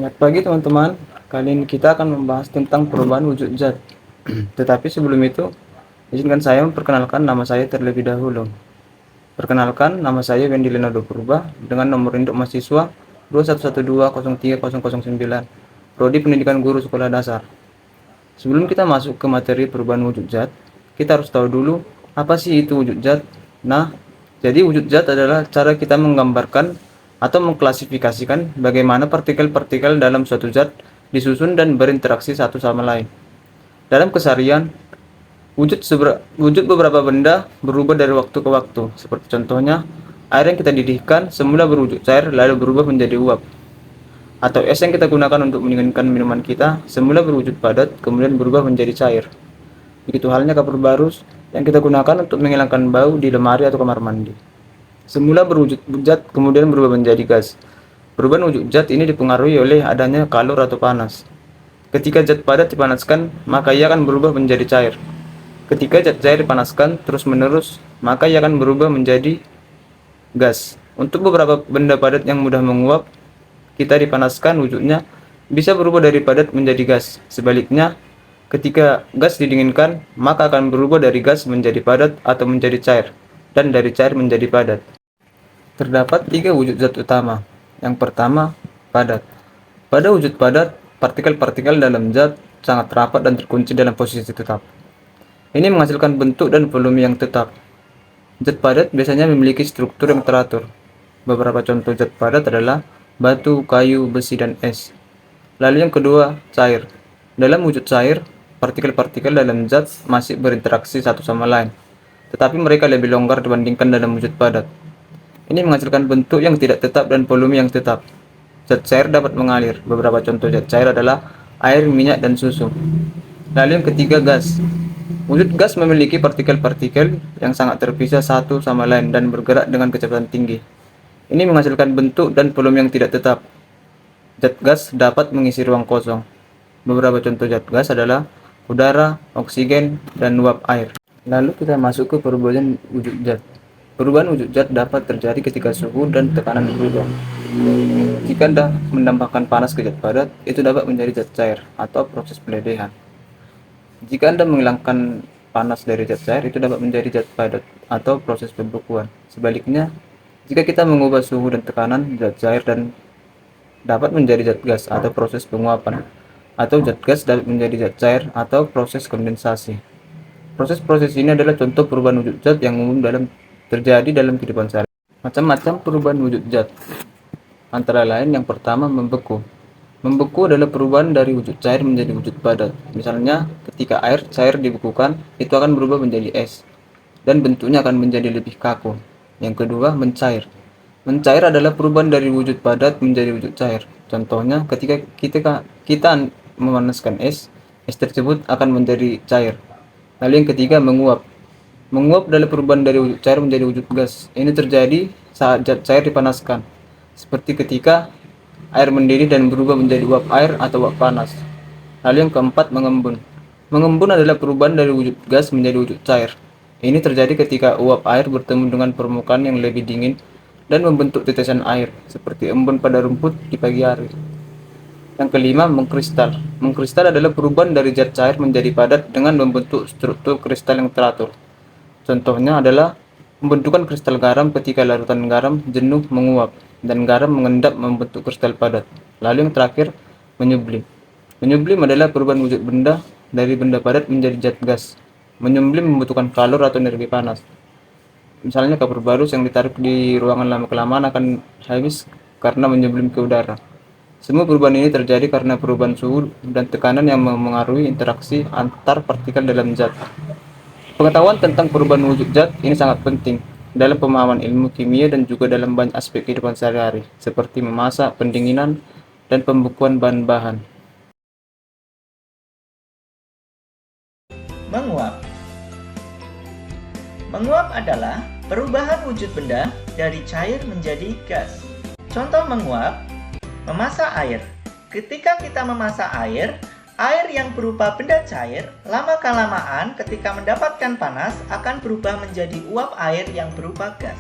Selamat pagi teman-teman. Kali ini kita akan membahas tentang perubahan wujud zat. Tetapi sebelum itu, izinkan saya memperkenalkan nama saya terlebih dahulu. Perkenalkan, nama saya Wendy Leonardo Purba dengan nomor induk mahasiswa 2112030009, Prodi Pendidikan Guru Sekolah Dasar. Sebelum kita masuk ke materi perubahan wujud zat, kita harus tahu dulu apa sih itu wujud zat. Nah, jadi wujud zat adalah cara kita menggambarkan atau mengklasifikasikan bagaimana partikel-partikel dalam suatu zat disusun dan berinteraksi satu sama lain. Dalam keseharian, wujud beberapa benda berubah dari waktu ke waktu. Seperti contohnya, air yang kita didihkan semula berwujud cair lalu berubah menjadi uap. Atau es yang kita gunakan untuk mendinginkan minuman kita semula berwujud padat kemudian berubah menjadi cair. Begitu halnya kapur barus yang kita gunakan untuk menghilangkan bau di lemari atau kamar mandi. Semula berwujud zat kemudian berubah menjadi gas. Perubahan wujud zat ini dipengaruhi oleh adanya kalor atau panas. Ketika zat padat dipanaskan, maka ia akan berubah menjadi cair. Ketika zat cair dipanaskan terus-menerus, maka ia akan berubah menjadi gas. Untuk beberapa benda padat yang mudah menguap, kita dipanaskan wujudnya bisa berubah dari padat menjadi gas. Sebaliknya, ketika gas didinginkan, maka akan berubah dari gas menjadi padat atau menjadi cair, dan dari cair menjadi padat. Terdapat 3 wujud zat utama. Yang pertama, padat. Pada wujud padat, partikel-partikel dalam zat sangat rapat dan terkunci dalam posisi tetap. Ini menghasilkan bentuk dan volume yang tetap. Zat padat biasanya memiliki struktur yang teratur. Beberapa contoh zat padat adalah batu, kayu, besi, dan es. Lalu yang kedua, cair. Dalam wujud cair, partikel-partikel dalam zat masih berinteraksi satu sama lain, tetapi mereka lebih longgar dibandingkan dalam wujud padat. Ini menghasilkan bentuk yang tidak tetap dan volume yang tetap. Zat cair dapat mengalir. Beberapa contoh zat cair adalah air, minyak, dan susu. Lalu yang ketiga, gas. Wujud gas memiliki partikel-partikel yang sangat terpisah satu sama lain dan bergerak dengan kecepatan tinggi. Ini menghasilkan bentuk dan volume yang tidak tetap. Zat gas dapat mengisi ruang kosong. Beberapa contoh zat gas adalah udara, oksigen, dan uap air. Lalu kita masuk ke perubahan wujud zat. Perubahan wujud zat dapat terjadi ketika suhu dan tekanan berubah. Jika Anda menambahkan panas ke zat padat, itu dapat menjadi zat cair atau proses peledehan. Jika Anda menghilangkan panas dari zat cair, itu dapat menjadi zat padat atau proses pembekuan. Sebaliknya, jika kita mengubah suhu dan tekanan, zat cair dan dapat menjadi zat gas atau proses penguapan, atau zat gas dapat menjadi zat cair atau proses kondensasi. Proses-proses ini adalah contoh perubahan wujud zat yang umum terjadi dalam kehidupan sehari. Macam-macam perubahan wujud zat. Antara lain yang pertama, membeku. Membeku adalah perubahan dari wujud cair menjadi wujud padat. Misalnya, ketika air cair dibekukan, itu akan berubah menjadi es, dan bentuknya akan menjadi lebih kaku. Yang kedua, mencair. Mencair adalah perubahan dari wujud padat menjadi wujud cair. Contohnya, ketika kita memanaskan es tersebut akan menjadi cair. Lalu yang ketiga, menguap. Menguap adalah perubahan dari wujud cair menjadi wujud gas. Ini terjadi saat zat cair dipanaskan, seperti ketika air mendidih dan berubah menjadi uap air atau uap panas. Lalu yang keempat, mengembun. Mengembun adalah perubahan dari wujud gas menjadi wujud cair. Ini terjadi ketika uap air bertemu dengan permukaan yang lebih dingin dan membentuk tetesan air, seperti embun pada rumput di pagi hari. Yang kelima, mengkristal. Mengkristal adalah perubahan dari zat cair menjadi padat dengan membentuk struktur kristal yang teratur. Contohnya adalah pembentukan kristal garam ketika larutan garam jenuh menguap dan garam mengendap membentuk kristal padat. Lalu yang terakhir, menyublim. Menyublim adalah perubahan wujud benda dari benda padat menjadi zat gas. Menyublim membutuhkan kalor atau energi panas. Misalnya kapur barus yang ditaruh di ruangan lama-kelamaan akan habis karena menyublim ke udara. Semua perubahan ini terjadi karena perubahan suhu dan tekanan yang memengaruhi interaksi antar partikel dalam zat. Pengetahuan tentang perubahan wujud zat ini sangat penting dalam pemahaman ilmu kimia dan juga dalam banyak aspek kehidupan sehari-hari, seperti memasak, pendinginan, dan pembekuan bahan-bahan. Menguap. Menguap adalah perubahan wujud benda dari cair menjadi gas. Contoh menguap, memasak air. Ketika kita memasak air yang berupa benda cair, lama-kelamaan ketika mendapatkan panas akan berubah menjadi uap air yang berupa gas.